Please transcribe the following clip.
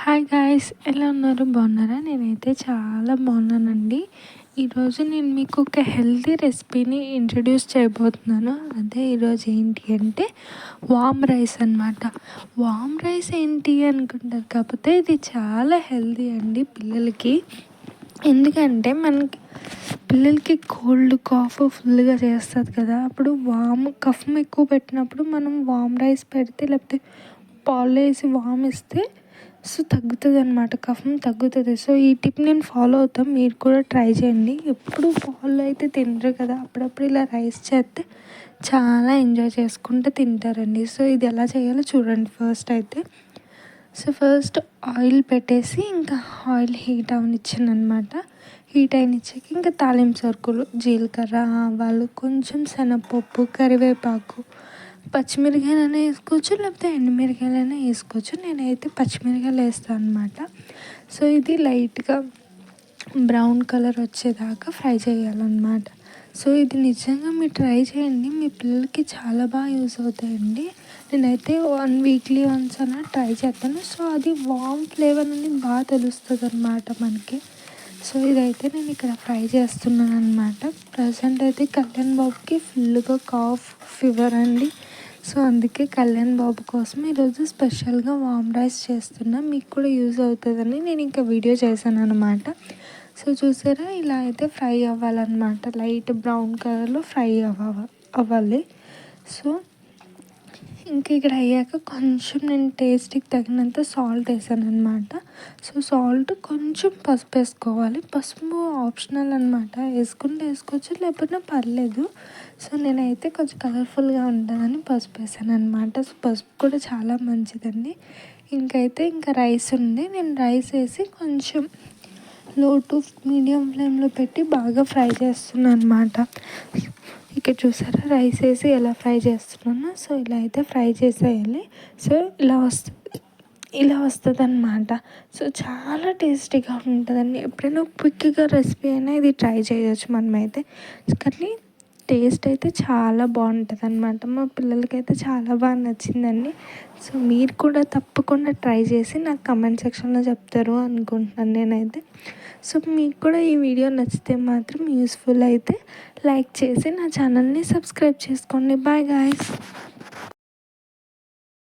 Hi guys, ఎలా ఉన్నారు? బాగున్నారా? నేనైతే చాలా బాగున్నానండి. ఈరోజు నేను మీకు ఒక హెల్తీ రెసిపీని ఇంట్రడ్యూస్ చేయబోతున్నాను. అదే ఈరోజు ఏంటి అంటే వామ్ రైస్ అనమాట. వామ్ రైస్ ఏంటి అనుకుంటారు, కాకపోతే ఇది చాలా హెల్తీ అండి పిల్లలకి. ఎందుకంటే మనకి పిల్లలకి కోల్డ్ కాఫ్ ఫుల్గా చేస్తుంది కదా, అప్పుడు కఫం ఎక్కువ పెట్టినప్పుడు మనం వామ్ రైస్ పెడితే, లేకపోతే పాలు వేసి వామ్ ఇస్తే తగ్గుతుంది అనమాట, కఫం తగ్గుతుంది. సో ఈ టిప్ నేను ఫాలో అవుతాను, మీరు కూడా ట్రై చేయండి. ఎప్పుడు పాలు అయితే తినరు కదా, అప్పుడప్పుడు ఇలా రైస్ చేస్తే చాలా ఎంజాయ్ చేసుకుంటూ తింటారండి. సో ఇది ఎలా చేయాలో చూడండి. ఫస్ట్ ఆయిల్ పెట్టేసి ఇంకా ఆయిల్ హీట్ అవనిచ్చాను అనమాట. హీట్ అయినిచ్చాక ఇంకా తాలింపు సరుకులు, జీలకర్ర, ఆవాలు, కొంచెం శనగపప్పు, కరివేపాకు, పచ్చిమిరకాయలైనా వేసుకోవచ్చు, లేకపోతే ఎండుమిరకాయలైనా వేసుకోవచ్చు. నేనైతే పచ్చిమిరకాయలు వేస్తాను అనమాట. సో ఇది లైట్గా బ్రౌన్ కలర్ వచ్చేదాకా ఫ్రై చేయాలన్నమాట. సో ఇది నిజంగా మీరు ట్రై చేయండి, మీ పిల్లలకి చాలా బాగా యూస్ అవుతాయండి. నేనైతే వీక్లీ వన్స్ అలా ట్రై చేస్తాను. సో అది వామ్ ఫ్లేవర్ అనేది బాగా తెలుస్తుంది అనమాట మనకి. సో ఇదైతే నేను ఇక్కడ ఫ్రై చేస్తున్నాను అనమాట. ప్రజెంట్ అయితే కళ్యాణ్ బాబుకి ఫుల్గా కాఫ్ ఫీవర్ అండి. సో అందుకే కళ్యాణ్ బాబు కోసం ఈరోజు స్పెషల్గా వామ్ రైస్ చేస్తున్నా. మీకు కూడా యూజ్ అవుతుందని నేను ఇంకా వీడియో చేశాను అనమాట. సో చూసారా, ఇలా అయితే ఫ్రై అవ్వాలన్నమాట. లైట్ బ్రౌన్ కలర్లో ఫ్రై అవ్వాలి. సో ఇంక ఇక్కడ అయ్యాక కొంచెం నేను టేస్ట్కి తగినంత సాల్ట్ వేసాను అనమాట. సో సాల్ట్, కొంచెం పసుపు వేసుకోవాలి. పసుపు ఆప్షనల్ అనమాట, వేసుకుంటే వేసుకోవచ్చు, లేకపోతే పర్లేదు. సో నేనైతే కొంచెం కలర్ఫుల్గా ఉంటుందని పసుపు వేసాను అనమాట. సో పసుపు కూడా చాలా మంచిదండి. ఇంకా రైస్ ఉంది, నేను రైస్ వేసి కొంచెం లో టు మీడియం ఫ్లేమ్లో పెట్టి బాగా ఫ్రై చేస్తున్నాను అనమాట. ఇక్కడ చూసారా రైస్ వేసి ఎలా ఫ్రై చేస్తున్నానో. సో ఇలా అయితే ఫ్రై చేసేయాలి. సో ఇలా వస్తుంది అనమాట. సో చాలా టేస్టీగా ఉంటుందండి. ఎప్పుడైనా క్విక్గా రెసిపీ అయినా ఇది ట్రై చేయొచ్చు మనమైతే. కానీ టేస్ట్ అయితే చాలా బాగుంటుంది అనమాట. మా పిల్లలకైతే చాలా బాగా నచ్చిందండి. సో మీరు కూడా తప్పకుండా ట్రై చేసి నాకు కమెంట్ సెక్షన్లో చెప్తారు అనుకుంటున్నాను నేనైతే. సో మీకు కూడా ఈ వీడియో నచ్చితే మాత్రం యూస్ఫుల్ అయితే లైక్ చేసి నా ఛానల్ని సబ్స్క్రైబ్ చేసుకోండి. Bye guys.